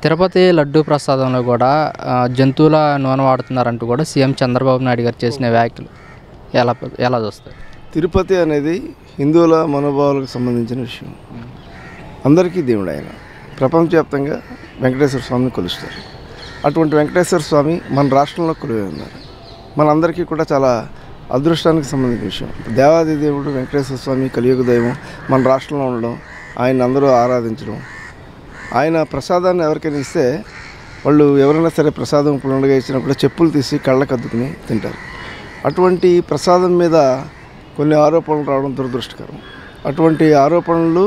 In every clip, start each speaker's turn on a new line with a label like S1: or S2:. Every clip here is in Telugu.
S1: తిరుపతి లడ్డూ ప్రసాదంలో కూడా జంతువుల నూనె వాడుతున్నారంటూ కూడా సీఎం చంద్రబాబు నాయుడు గారు చేసిన వ్యాఖ్యలు ఎలా ఎలా చూస్తారు?
S2: తిరుపతి అనేది హిందువుల మనోభావాలకు సంబంధించిన విషయం. అందరికీ దేవుడు ఆయన. ప్రపంచవ్యాప్తంగా వెంకటేశ్వర స్వామిని కొలుస్తారు. అటువంటి వెంకటేశ్వర స్వామి మన రాష్ట్రంలో కొలువై ఉన్నారు. మనందరికీ కూడా చాలా అదృష్టానికి సంబంధించిన విషయం. దేవాది దేవుడు వెంకటేశ్వర స్వామి కలియుగ దైవం మన రాష్ట్రంలో ఉండడం, ఆయన అందరూ ఆరాధించడం, ఆయన ప్రసాదాన్ని ఎవరికైనా ఇస్తే వాళ్ళు ఎవరైనా సరే ప్రసాదం పుల్లండగా ఇచ్చినా కూడా చెప్పులు తీసి కళ్ళకు అద్దుకుని తింటారు. అటువంటి ప్రసాదం మీద కొన్ని ఆరోపణలు రావడం దురదృష్టకరం. అటువంటి ఆరోపణలు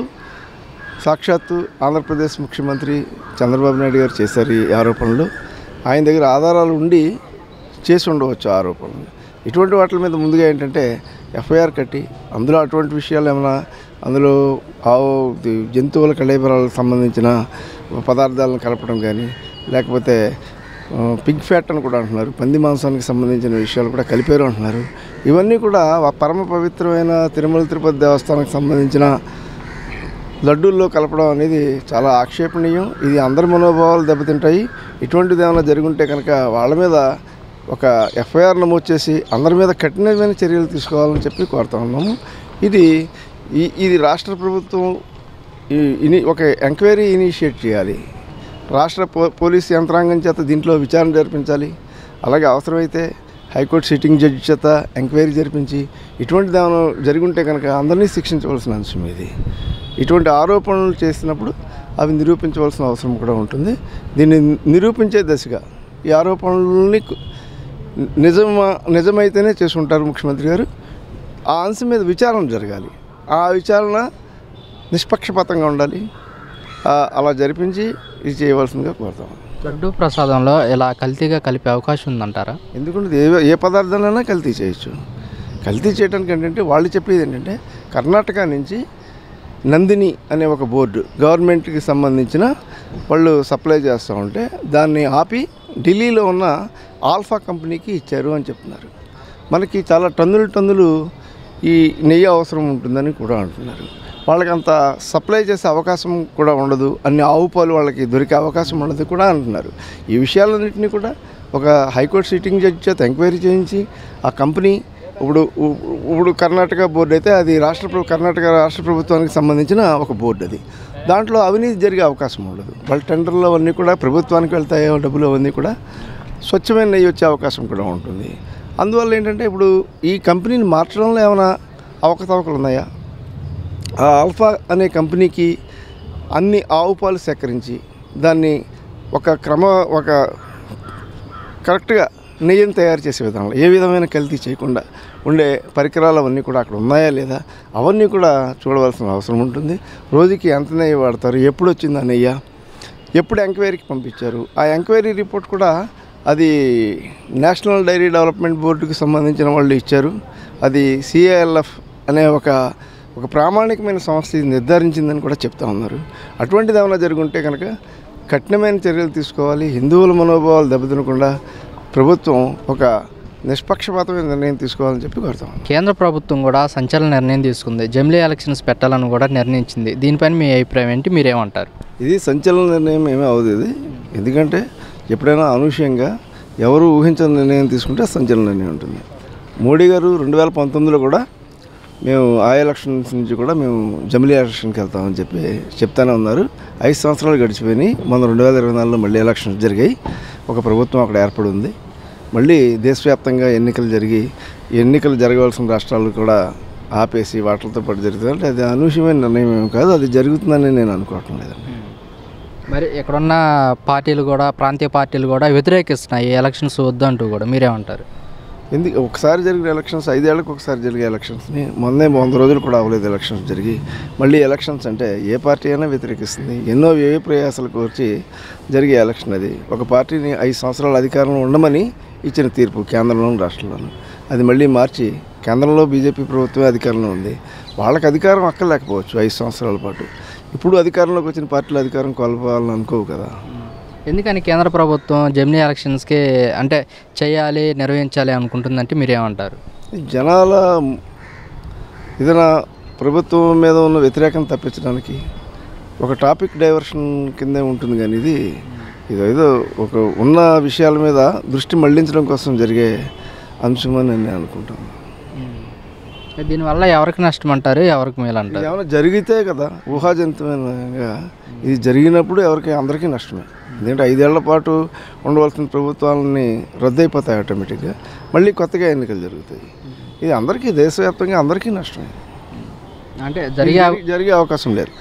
S2: సాక్షాత్తు ఆంధ్రప్రదేశ్ ముఖ్యమంత్రి చంద్రబాబు నాయుడు గారు చేశారు. ఈ ఆరోపణలు ఆయన దగ్గర ఆధారాలు ఉండి చేసి ఉండవచ్చు ఆరోపణలు. ఇటువంటి వాటి మీద ముందుగా ఏంటంటే ఎఫ్ఐఆర్ కట్టి అందులో అటువంటి విషయాలు ఏమైనా అందులో జంతువుల కళేబరాలకు సంబంధించిన పదార్థాలను కలపడం కానీ, లేకపోతే పిగ్ ఫ్యాట్ అని కూడా అంటున్నారు, పంది మాంసానికి సంబంధించిన విషయాలు కూడా కలిపారు అంటున్నారు. ఇవన్నీ కూడా పరమ పవిత్రమైన తిరుమల తిరుపతి దేవస్థానానికి సంబంధించిన లడ్డూల్లో కలపడం అనేది చాలా ఆక్షేపణీయం. ఇది అందరి మనోభావాలు దెబ్బతింటాయి. ఇటువంటిది ఏమైనా జరుగుంటే కనుక వాళ్ళ మీద ఒక ఎఫ్ఐఆర్ నమోదు చేసి అందరి మీద కఠినమైన చర్యలు తీసుకోవాలని చెప్పి కోరుతా ఉన్నాము. ఇది రాష్ట్ర ప్రభుత్వం ఒక ఎంక్వైరీ ఇనిషియేట్ చేయాలి. రాష్ట్ర పోలీస్ యంత్రాంగం చేత దీంట్లో విచారణ జరిపించాలి. అలాగే అవసరమైతే హైకోర్టు సిట్టింగ్ జడ్జి చేత ఎంక్వైరీ జరిపించి ఇటువంటిది ఏమైనా జరుగుంటే కనుక అందరినీ శిక్షించవలసిన అంశం ఇది. ఇటువంటి ఆరోపణలు చేసినప్పుడు అవి నిరూపించవలసిన అవసరం కూడా ఉంటుంది. దీన్ని నిరూపించే దశగా ఈ ఆరోపణలని నిజమైతేనే చేసుకుంటారు ముఖ్యమంత్రి గారు. ఆ అంశం మీద విచారణ జరగాలి. ఆ విచారణ నిష్పక్షపాతంగా ఉండాలి. అలా జరిపించి ఇది చేయవలసిందిగా కోరుతాం.
S1: లడ్డూ ప్రసాదంలో ఇలా కల్తీగా కలిపే అవకాశం ఉందంటారా?
S2: ఎందుకంటే ఏ పదార్థాలైనా కల్తీ చేయొచ్చు. కల్తీ చేయడానికి ఏంటంటే వాళ్ళు చెప్పేది ఏంటంటే కర్ణాటక నుంచి నందిని అనే ఒక బోర్డు గవర్నమెంట్కి సంబంధించిన వాళ్ళు సప్లై చేస్తూ ఉంటే దాన్ని ఆపి ఢిల్లీలో ఉన్న ఆల్ఫా కంపెనీకి ఇచ్చారు అని చెప్తున్నారు. మనకి చాలా టన్నులు ఈ నెయ్యి అవసరం ఉంటుందని కూడా అంటున్నారు. వాళ్ళకి అంత సప్లై చేసే అవకాశం కూడా ఉండదు, అన్ని ఆవు పాలు వాళ్ళకి దొరికే అవకాశం ఉండదు కూడా అంటున్నారు. ఈ విషయాలన్నింటినీ కూడా ఒక హైకోర్టు సిట్టింగ్ జడ్జి చేత ఎంక్వైరీ చేయించి ఆ కంపెనీ ఇప్పుడు కర్ణాటక బోర్డు అయితే అది కర్ణాటక రాష్ట్ర ప్రభుత్వానికి సంబంధించిన ఒక బోర్డు. అది దాంట్లో అవినీతి జరిగే అవకాశం ఉండదు. వాళ్ళ టెండర్లు అవన్నీ కూడా ప్రభుత్వానికి వెళ్తాయి, డబ్బులు అవన్నీ కూడా స్వచ్ఛమైన నెయ్యి వచ్చే అవకాశం కూడా ఉంటుంది. అందువల్ల ఏంటంటే ఇప్పుడు ఈ కంపెనీని మార్చడంలో ఏమైనా అవకతవకలు ఉన్నాయా? ఆ ఆల్ఫా అనే కంపెనీకి అన్ని ఆవు పాలు సేకరించి దాన్ని ఒక కరెక్ట్గా నెయ్యిని తయారు చేసే విధానంలో ఏ విధమైన కల్తీ చేయకుండా ఉండే పరికరాలు అవన్నీ కూడా అక్కడ ఉన్నాయా లేదా అవన్నీ కూడా చూడవలసిన అవసరం ఉంటుంది. రోజుకి ఎంత నెయ్యి వాడతారు, ఎప్పుడు వచ్చింది ఆ నెయ్యి, ఎప్పుడు ఎంక్వైరీకి పంపించారు, ఆ ఎంక్వైరీ రిపోర్ట్ కూడా అది నేషనల్ డైరీ డెవలప్మెంట్ బోర్డుకి సంబంధించిన వాళ్ళు ఇచ్చారు. అది సిఐఎల్ఎఫ్ అనే ఒక ప్రామాణికమైన సంస్థ ఇది నిర్ధారించిందని కూడా చెప్తా ఉన్నారు. అటువంటిది ఏమైనా జరుగుంటే కనుక కఠినమైన చర్యలు తీసుకోవాలి. హిందువుల మనోభావాలు దెబ్బతినకుండా ప్రభుత్వం ఒక నిష్పక్షపాతమైన నిర్ణయం తీసుకోవాలని చెప్పి కోరుతాం.
S1: కేంద్ర ప్రభుత్వం కూడా సంచలన నిర్ణయం తీసుకుంది. జమిలీ ఎలక్షన్స్ పెట్టాలని కూడా నిర్ణయించింది. దీనిపైన మీ అభిప్రాయం ఏంటి, మీరేమంటారు?
S2: ఇది సంచలన నిర్ణయం ఏమీ అవ్వదు. ఇది ఎందుకంటే ఎప్పుడైనా అనూహ్యంగా ఎవరు ఊహించని నిర్ణయం తీసుకుంటే సంచలన నిర్ణయం ఉంటుంది. మోడీ గారు 2019లో కూడా మేము ఆ ఎలక్షన్స్ నుంచి కూడా మేము జమిలీ ఎలక్షన్కి వెళ్తామని చెప్తానే ఉన్నారు. 5 సంవత్సరాలు గడిచిపోయినాయి. మొన్న 2024లో మళ్ళీ ఎలక్షన్స్ జరిగాయి. ఒక ప్రభుత్వం అక్కడ ఏర్పడి ఉంది. మళ్ళీ దేశవ్యాప్తంగా ఎన్నికలు జరగవలసిన రాష్ట్రాలు కూడా ఆపేసి వాటితో పాటు జరుగుతుంది. అది అనూహ్యమైన నిర్ణయం ఏమి కాదు, అది జరుగుతుందని నేను అనుకోవటం లేదండి.
S1: మరి ఇక్కడున్న పార్టీలు కూడా, ప్రాంతీయ పార్టీలు కూడా వ్యతిరేకిస్తున్నాయి ఈ ఎలక్షన్స్ వద్దంటూ కూడా, మీరేమంటారు?
S2: ఒకసారి జరిగిన ఎలక్షన్స్ 5 ఏళ్ళకి ఒకసారి జరిగే ఎలక్షన్స్ని మొన్నే 100 రోజులు కూడా అవ్వలేదు ఎలక్షన్స్ జరిగి. మళ్ళీ ఎలక్షన్స్ అంటే ఏ పార్టీ అయినా వ్యతిరేకిస్తుంది. ఎన్నో వ్యయ ప్రయాసాలు కోర్చి జరిగే ఎలక్షన్ అది. ఒక పార్టీని 5 సంవత్సరాల అధికారంలో ఉండమని ఇచ్చిన తీర్పు కేంద్రంలోను రాష్ట్రంలోను. అది మళ్ళీ మార్చి కేంద్రంలో బీజేపీ ప్రభుత్వమే అధికారంలో ఉంది. వాళ్ళకి అధికారం అక్కర్లేకపోవచ్చు 5 సంవత్సరాల పాటు. ఇప్పుడు అధికారంలోకి వచ్చిన పార్టీలు అధికారం కోల్పోవాలని అనుకోవు కదా.
S1: ఎందుకని కేంద్ర ప్రభుత్వం జమిలీ ఎలక్షన్స్కి అంటే చేయాలి, నిర్వహించాలి అనుకుంటుందంటే మీరేమంటారు?
S2: జనాల ఏదైనా ప్రభుత్వం మీద ఉన్న వ్యతిరేకం తప్పించడానికి ఒక టాపిక్ డైవర్షన్ కిందే ఉంటుంది. కానీ ఇది ఇదేదో ఒక ఉన్న విషయాల మీద దృష్టి మళ్లించడం కోసం జరిగే అంశమని నేను అనుకుంటాను.
S1: దీనివల్ల ఎవరికి నష్టం అంటారు, ఎవరికి మేలు అంటారు?
S2: ఏమైనా జరిగితే కదా, ఊహాజనితమైనగా ఇది జరిగినప్పుడు అందరికీ నష్టమే. ఎందుకంటే 5 ఏళ్ల పాటు ఉండవలసిన ప్రభుత్వాలని రద్దయిపోతాయి ఆటోమేటిక్గా, మళ్ళీ కొత్తగా ఎన్నికలు జరుగుతాయి. ఇది అందరికీ దేశవ్యాప్తంగా అందరికీ నష్టమే,
S1: అంటే
S2: జరిగే అవకాశం లేదు.